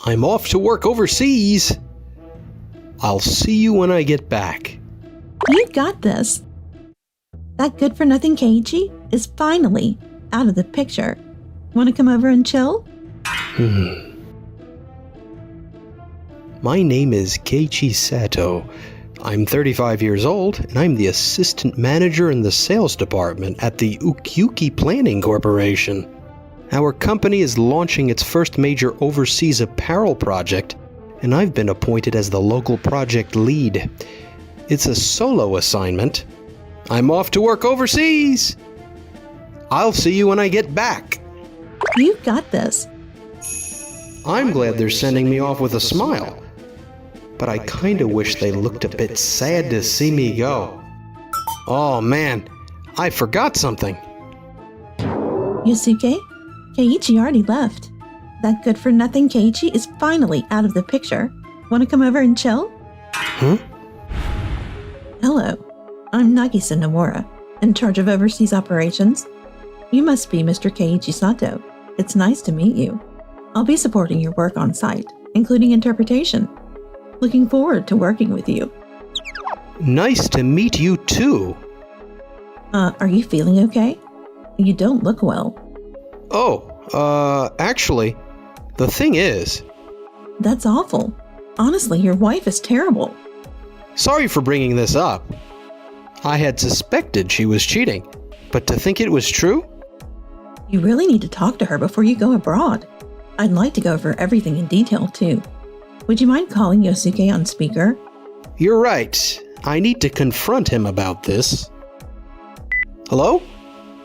I'm off to work overseas. I'll see you when I get back. You got this. That good-for-nothing Keiichi is finally out of the picture. Want to come over and chill? My name is Keiichi Sato. I'm 35 years old, and I'm the assistant manager in the sales department at the Ukiuki Planning Corporation. Our company is launching its first major overseas apparel project, and I've been appointed as the local project lead. It's a solo assignment. I'm off to work overseas. I'll see you when I get back. You got this. I'm glad they're sending me off with a smile. But I kinda wish they looked a bit sad to see me go. Oh man, I forgot something. Yosuke, Keiichi already left. That good-for-nothing Keiichi is finally out of the picture. Want to come over and chill? Huh? Hello, I'm Nagisa Nomura, in charge of overseas operations. You must be Mr. Keiichi Sato. It's nice to meet you. I'll be supporting your work on site, including interpretation. Looking forward to working with you. Nice to meet you too. Are you feeling okay? You don't look well. Actually, the thing is... That's awful. Honestly, your wife is terrible. Sorry for bringing this up. I had suspected she was cheating, but to think it was true? You really need to talk to her before you go abroad. I'd like to go over everything in detail, too. Would you mind calling Yosuke on speaker? You're right. I need to confront him about this. Hello?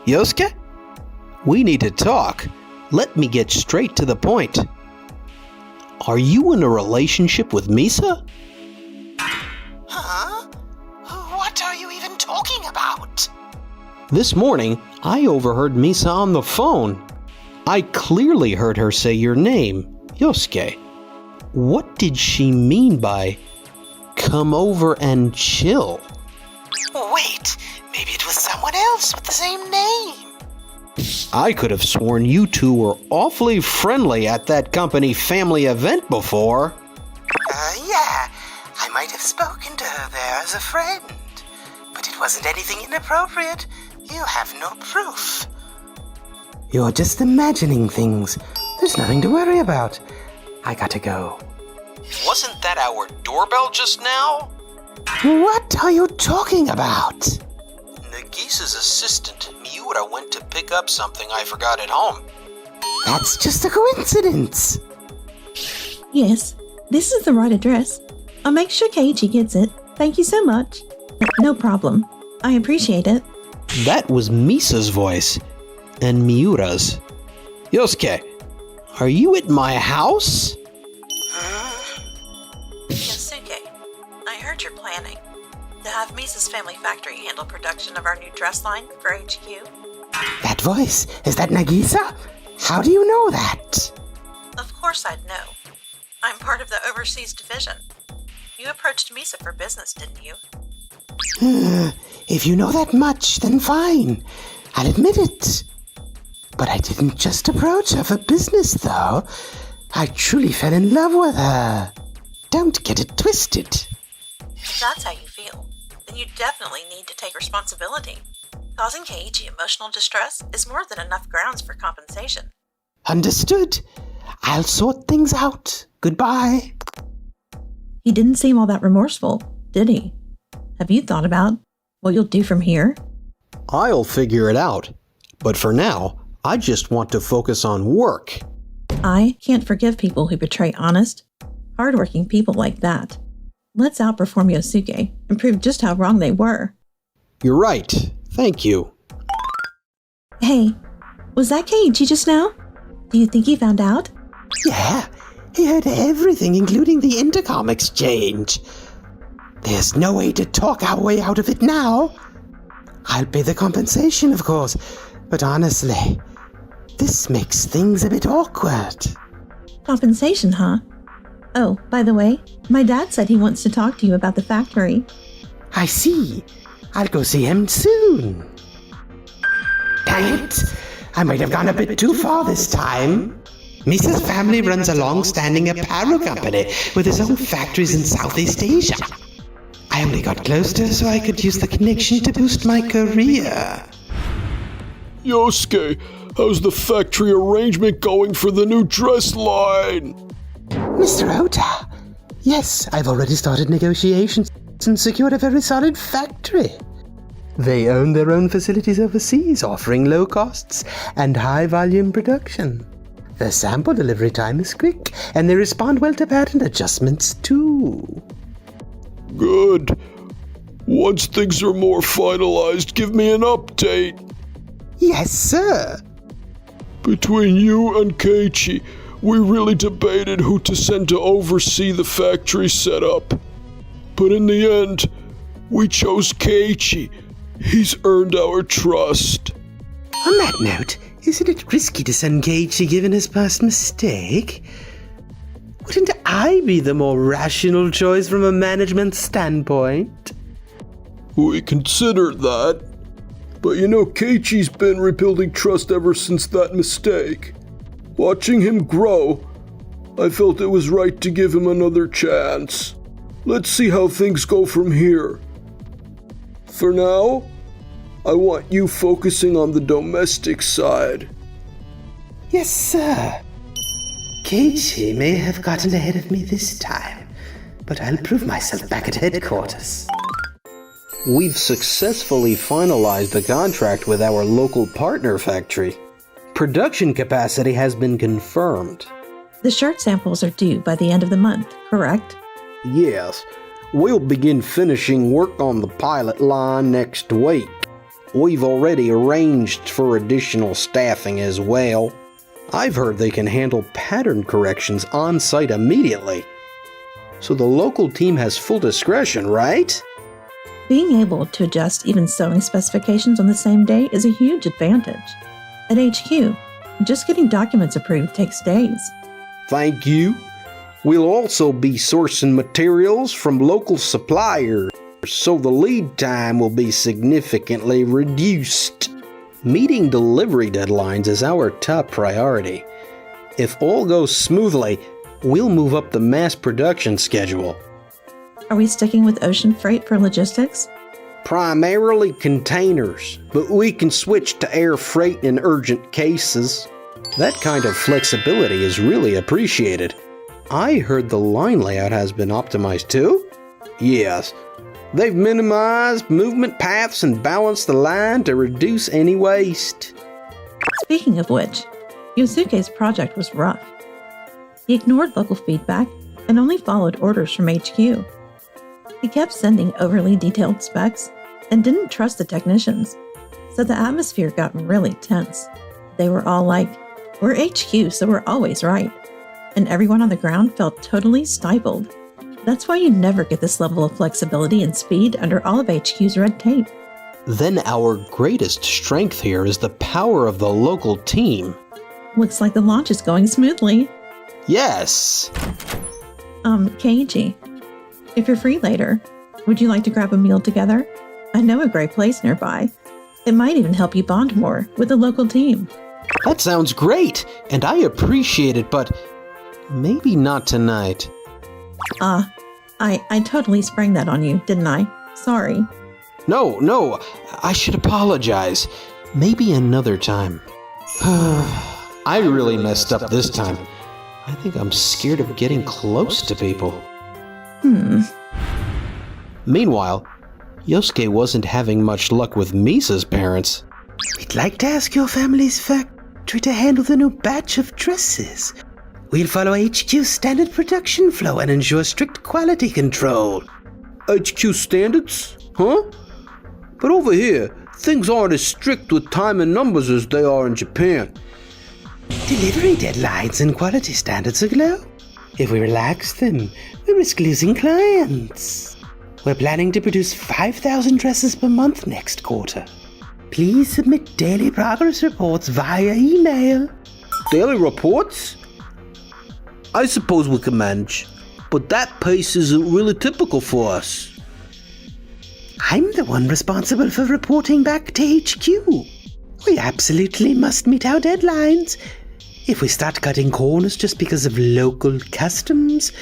Yosuke? We need to talk. Let me get straight to the point. Are you in a relationship with Misa? Huh? What are you even talking about? This morning, I overheard Misa on the phone. I clearly heard her say your name, Yosuke. What did she mean by, come over and chill? Wait, maybe it was someone else with the same name. I could have sworn you two were awfully friendly at that company family event before. Yeah, I might have spoken to her there as a friend. But it wasn't anything inappropriate. You have no proof. You're just imagining things. There's nothing to worry about. I gotta go. Wasn't that our doorbell just now? What are you talking about? Nagisa's assistant, Miura, went to pick up something I forgot at home. That's just a coincidence. Yes, this is the right address. I'll make sure Keiichi gets it. Thank you so much. No problem. I appreciate it. That was Misa's voice, and Miura's. Yosuke, are you at my house? Yosuke, I heard you're planning to have Misa's Family Factory handle production of our new dress line for HQ. That voice, is that Nagisa? How do you know that? Of course I'd know. I'm part of the overseas division. You approached Misa for business, didn't you? If you know that much, then fine. I'll admit it. But I didn't just approach her for business, though. I truly fell in love with her. Don't get it twisted. If that's how you feel, then you definitely need to take responsibility. Causing Keiichi emotional distress is more than enough grounds for compensation. Understood. I'll sort things out. Goodbye. He didn't seem all that remorseful, did he? Have you thought about what you'll do from here? I'll figure it out. But for now, I just want to focus on work. I can't forgive people who betray honest, hardworking people like that. Let's outperform Yosuke and prove just how wrong they were. You're right. Thank you. Hey, was that Keiichi just now? Do you think he found out? Yeah, he heard everything, including the intercom exchange. There's no way to talk our way out of it now. I'll pay the compensation, of course, but honestly, this makes things a bit awkward. Compensation, huh? Oh, by the way, my dad said he wants to talk to you about the factory. I see. I'll go see him soon. Dang it! I might have gone a bit too far this time. Misa's family runs a long-standing apparel company with its own factories in Southeast Asia. I only got close to her so I could use the connection to boost my career. Yosuke, how's the factory arrangement going for the new dress line? Mr. Ota, yes, I've already started negotiations and secured a very solid factory. They own their own facilities overseas, offering low costs and high-volume production. Their sample delivery time is quick, and they respond well to pattern adjustments, too. Good. Once things are more finalized, give me an update. Yes, sir. Between you and Keiichi, we really debated who to send to oversee the factory setup. But in the end, we chose Keiichi. He's earned our trust. On that note, isn't it risky to send Keiichi given his past mistake? Wouldn't I be the more rational choice from a management standpoint? We considered that. But you know, Keiichi's been rebuilding trust ever since that mistake. Watching him grow, I felt it was right to give him another chance. Let's see how things go from here. For now, I want you focusing on the domestic side. Yes, sir. Keiichi may have gotten ahead of me this time, but I'll prove myself back at headquarters. We've successfully finalized the contract with our local partner factory. Production capacity has been confirmed. The shirt samples are due by the end of the month, correct? Yes, we'll begin finishing work on the pilot line next week. We've already arranged for additional staffing as well. I've heard they can handle pattern corrections on site immediately. So the local team has full discretion, right? Being able to adjust even sewing specifications on the same day is a huge advantage. At HQ, just getting documents approved takes days. Thank you. We'll also be sourcing materials from local suppliers, so the lead time will be significantly reduced. Meeting delivery deadlines is our top priority. If all goes smoothly, we'll move up the mass production schedule. Are we sticking with ocean freight for logistics? Primarily containers, but we can switch to air freight in urgent cases. That kind of flexibility is really appreciated. I heard the line layout has been optimized too? Yes. They've minimized movement paths and balanced the line to reduce any waste. Speaking of which, Yosuke's project was rough. He ignored local feedback and only followed orders from HQ. He kept sending overly detailed specs and didn't trust the technicians, so the atmosphere got really tense. They were all like, "We're HQ, so we're always right." And everyone on the ground felt totally stifled. That's why you never get this level of flexibility and speed under all of HQ's red tape. Then our greatest strength here is the power of the local team. Looks like the launch is going smoothly. Yes! Keiichi, if you're free later, would you like to grab a meal together? I know a great place nearby. It might even help you bond more with the local team. That sounds great, and I appreciate it, but maybe not tonight. I totally sprang that on you, didn't I? Sorry. No, I should apologize. Maybe another time. I really messed up this time. I think I'm scared of getting close to people. Meanwhile, Yosuke wasn't having much luck with Misa's parents. We'd like to ask your family's factory to handle the new batch of dresses. We'll follow HQ's standard production flow and ensure strict quality control. HQ standards? Huh? But over here, things aren't as strict with time and numbers as they are in Japan. Delivery deadlines and quality standards are low. If we relax them, we risk losing clients. We're planning to produce 5,000 dresses per month next quarter. Please submit daily progress reports via email. Daily reports? I suppose we can manage, but that pace isn't really typical for us. I'm the one responsible for reporting back to HQ. We absolutely must meet our deadlines. If we start cutting corners just because of local customs,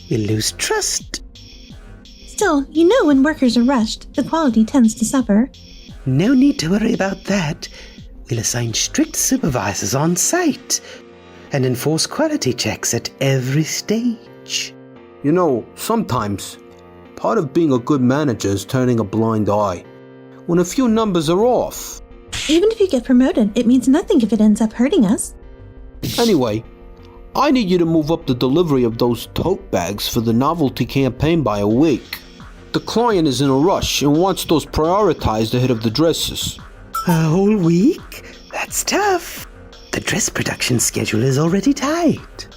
we'll lose trust. Still, you know when workers are rushed, the quality tends to suffer. No need to worry about that. We'll assign strict supervisors on site and enforce quality checks at every stage. You know, sometimes, part of being a good manager is turning a blind eye. When a few numbers are off. Even if you get promoted, it means nothing if it ends up hurting us. Anyway, I need you to move up the delivery of those tote bags for the novelty campaign by a week. The client is in a rush and wants those prioritized ahead of the dresses. A whole week? That's tough. The dress production schedule is already tight.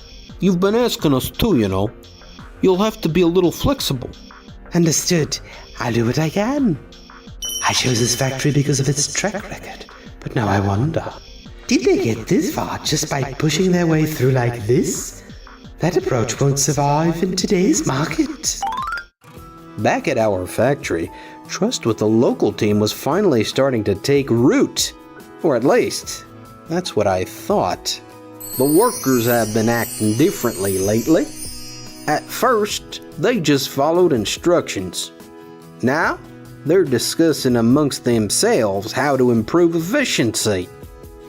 You've been asking us too, you know. You'll have to be a little flexible. Understood. I'll do what I can. I chose this factory because of its track record. But now I wonder, did they get this far just by pushing their way through like this? That approach won't survive in today's market. Back at our factory, trust with the local team was finally starting to take root. Or at least, that's what I thought. The workers have been acting differently lately. At first, they just followed instructions. Now, they're discussing amongst themselves how to improve efficiency.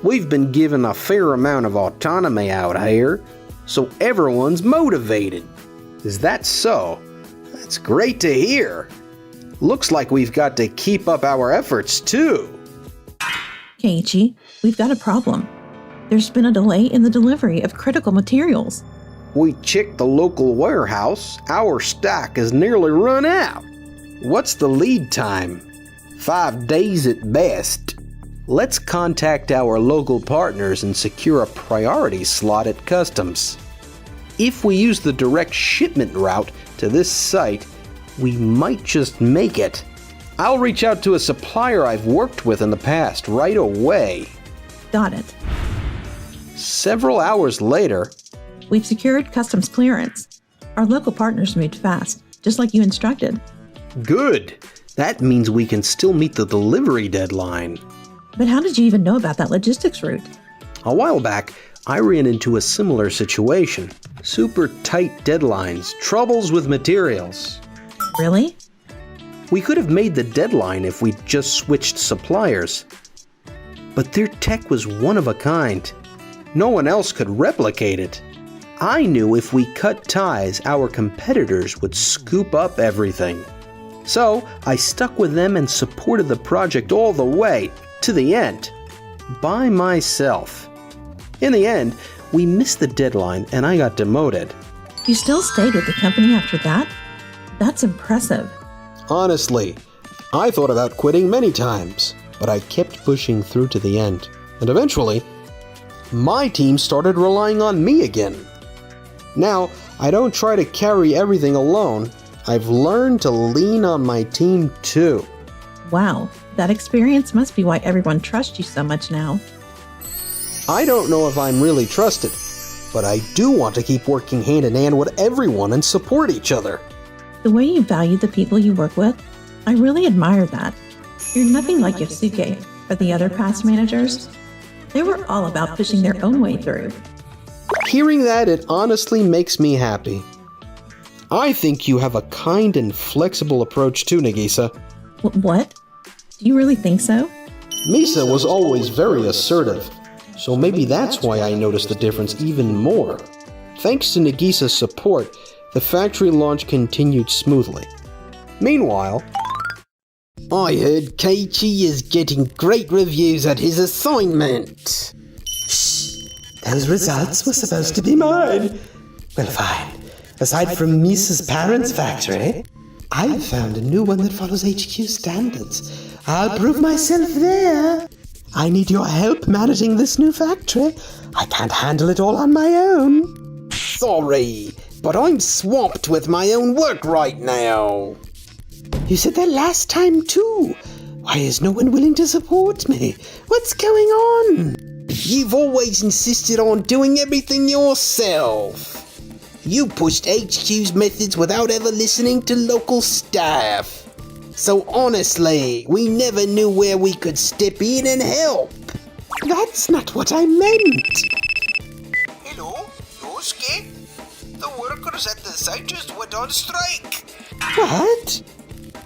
We've been given a fair amount of autonomy out here, so everyone's motivated. Is that so? That's great to hear. Looks like we've got to keep up our efforts too. Keiichi, we've got a problem. There's been a delay in the delivery of critical materials. We checked the local warehouse. Our stock is nearly run out. What's the lead time? 5 days at best. Let's contact our local partners and secure a priority slot at customs. If we use the direct shipment route to this site, we might just make it. I'll reach out to a supplier I've worked with in the past right away. Got it. Several hours later, We've secured customs clearance. Our local partners moved fast, just like you instructed. good. That means we can still meet the delivery deadline. But how did you even know about that logistics route? A while back, I ran into a similar situation. Super tight deadlines, troubles with materials. Really? We could have made the deadline if we just switched suppliers. But their tech was one of a kind. No one else could replicate it. I knew if we cut ties, our competitors would scoop up everything. So I stuck with them and supported the project all the way, to the end, by myself. In the end, we missed the deadline and I got demoted. You still stayed with the company after that? That's impressive. Honestly, I thought about quitting many times, but I kept pushing through to the end. And eventually, my team started relying on me again. Now, I don't try to carry everything alone. I've learned to lean on my team too. Wow, that experience must be why everyone trusts you so much now. I don't know if I'm really trusted, but I do want to keep working hand in hand with everyone and support each other. The way you value the people you work with, I really admire that. You're nothing like Yosuke or the other past managers. They were all about pushing their own way through. Hearing that, it honestly makes me happy. I think you have a kind and flexible approach too, Nagisa. What? Do you really think so? Misa was always very assertive, so maybe that's why I noticed the difference even more. Thanks to Nagisa's support, the factory launch continued smoothly. Meanwhile, I heard Keiichi is getting great reviews at his assignment. Shh, those results were supposed to be mine. Well, fine. Aside from Misa's parents' factory, I've found a new one that follows HQ standards. I'll prove myself there. I need your help managing this new factory. I can't handle it all on my own. sorry, but I'm swamped with my own work right now. You said that last time too. Why is no one willing to support me? What's going on? You've always insisted on doing everything yourself. You pushed HQ's methods without ever listening to local staff. So honestly, we never knew where we could step in and help. That's not what I meant. workers at the site just went on strike. What?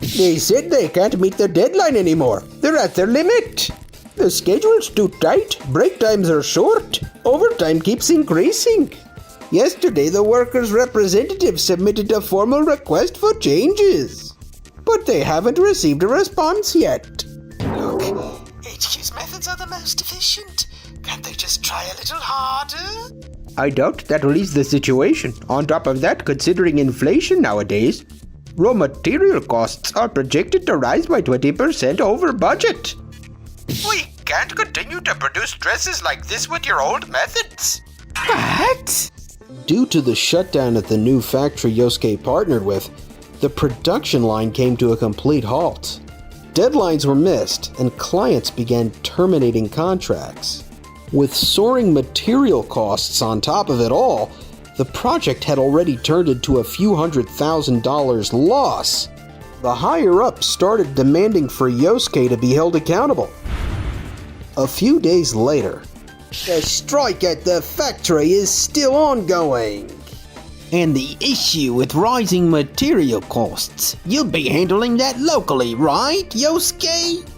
They said they can't meet their deadline anymore. They're at their limit. The schedule's too tight, break times are short, overtime keeps increasing. Yesterday, the workers' representative submitted a formal request for changes, but they haven't received a response yet. Look, HQ's methods are the most efficient. Can't they just try a little harder? I doubt that will ease the situation. On top of that, considering inflation nowadays, raw material costs are projected to rise by 20% over budget. We can't continue to produce dresses like this with your old methods. What? Due to the shutdown at the new factory Yosuke partnered with, the production line came to a complete halt. Deadlines were missed, and clients began terminating contracts. With soaring material costs on top of it all, the project had already turned into a few $100,000 loss. The higher-ups started demanding for Yosuke to be held accountable. A few days later, the strike at the factory is still ongoing. And the issue with rising material costs, you'll be handling that locally, right, Yosuke?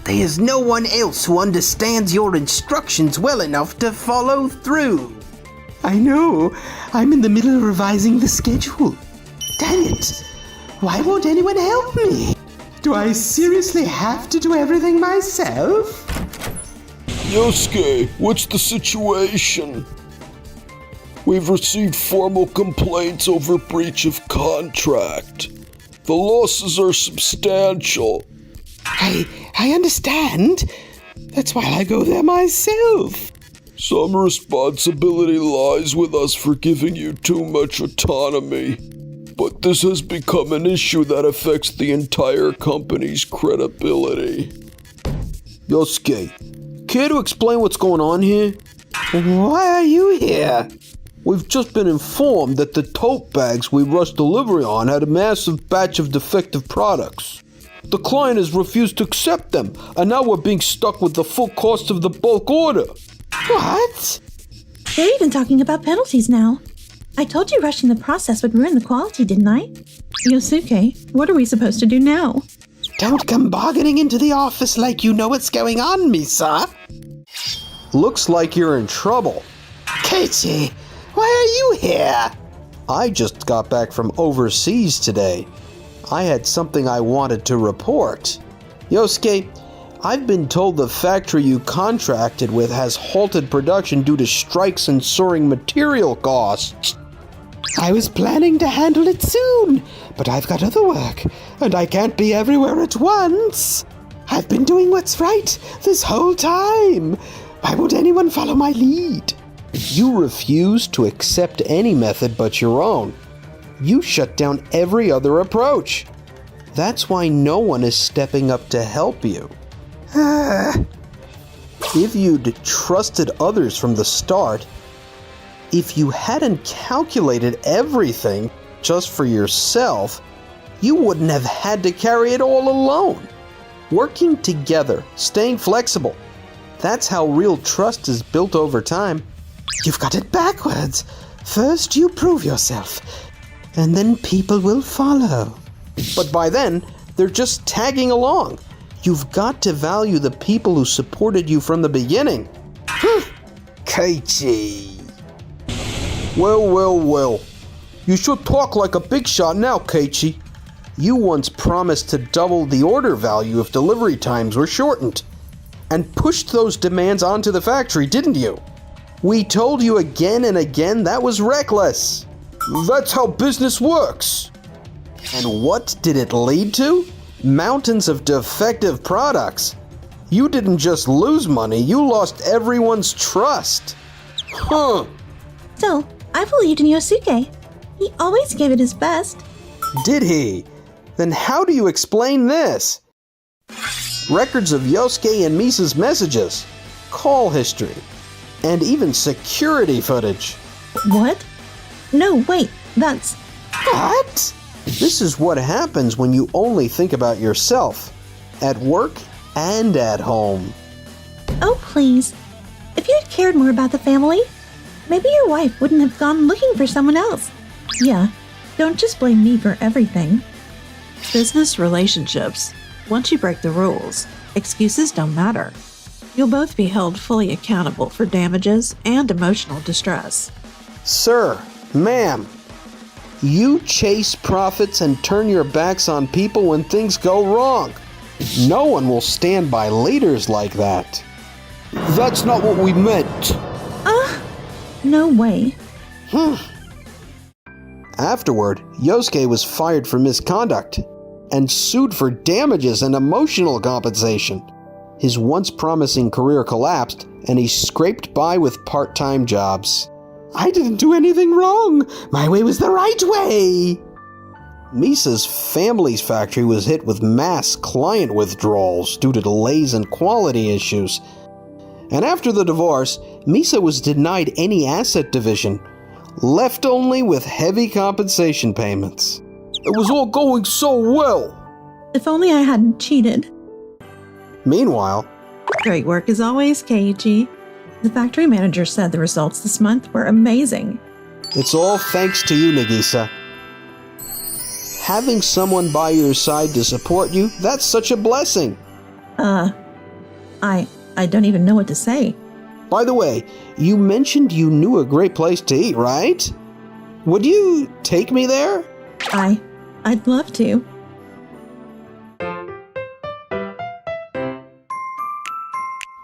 There's no one else who understands your instructions well enough to follow through. I know. I'm in the middle of revising the schedule. Dang it. Why won't anyone help me? Do I seriously have to do everything myself? Yosuke, what's the situation? We've received formal complaints over breach of contract. The losses are substantial. I understand. That's why I go there myself. Some responsibility lies with us for giving you too much autonomy. But this has become an issue that affects the entire company's credibility. Yosuke, care to explain what's going on here? Why are you here? We've just been informed that the tote bags we rushed delivery on had a massive batch of defective products. The client has refused to accept them, and now we're being stuck with the full cost of the bulk order. What? They're even talking about penalties now. I told you rushing the process would ruin the quality, didn't I? Yosuke, what are we supposed to do now? Don't come bargaining into the office like you know what's going on, Misa. Looks like you're in trouble. Keiichi, why are you here? I just got back from overseas today. I had something I wanted to report. Yosuke, I've been told the factory you contracted with has halted production due to strikes and soaring material costs. I was planning to handle it soon, but I've got other work, and I can't be everywhere at once. I've been doing what's right this whole time. Why won't anyone follow my lead? You refuse to accept any method but your own. You shut down every other approach. That's why no one is stepping up to help you. If you'd trusted others from the start, if you hadn't calculated everything just for yourself, you wouldn't have had to carry it all alone. Working together, staying flexible, that's how real trust is built over time. You've got it backwards. First you prove yourself, and then people will follow. But by then, they're just tagging along. You've got to value the people who supported you from the beginning. Keiichi. Well. You should talk like a big shot now, Keiichi. You once promised to double the order value if delivery times were shortened, and pushed those demands onto the factory, didn't you? We told you again and again that was reckless. That's how business works. And what did it lead to? Mountains of defective products. You didn't just lose money, you lost everyone's trust. So, I believed in Yosuke. He always gave it his best. Did he? Then how do you explain this? Records of Yosuke and Misa's messages, call history, and even security footage. What? No, wait, that's... What? This is what happens when you only think about yourself, at work and at home. Oh, please. If you had cared more about the family, maybe your wife wouldn't have gone looking for someone else. Yeah, don't just blame me for everything. Business relationships. Once you break the rules, excuses don't matter. You'll both be held fully accountable for damages and emotional distress. Sir, ma'am, you chase profits and turn your backs on people when things go wrong. No one will stand by leaders like that. That's not what we meant. No way. Afterward, Yosuke was fired for misconduct and sued for damages and emotional compensation. His once promising career collapsed, and he scraped by with part-time jobs. I didn't do anything wrong. My way was the right way. Misa's family's factory was hit with mass client withdrawals due to delays and quality issues. And after the divorce, Misa was denied any asset division, left only with heavy compensation payments. It was all going so well. If only I hadn't cheated. Meanwhile, Great work as always, Keiichi. The factory manager said the results this month were amazing. it's all thanks to you, Nagisa. Having someone by your side to support you, that's such a blessing. I don't even know what to say. By the way, you mentioned you knew a great place to eat, right? Would you take me there? I'd love to.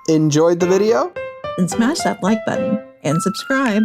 Enjoyed the video? Then smash that like button and subscribe.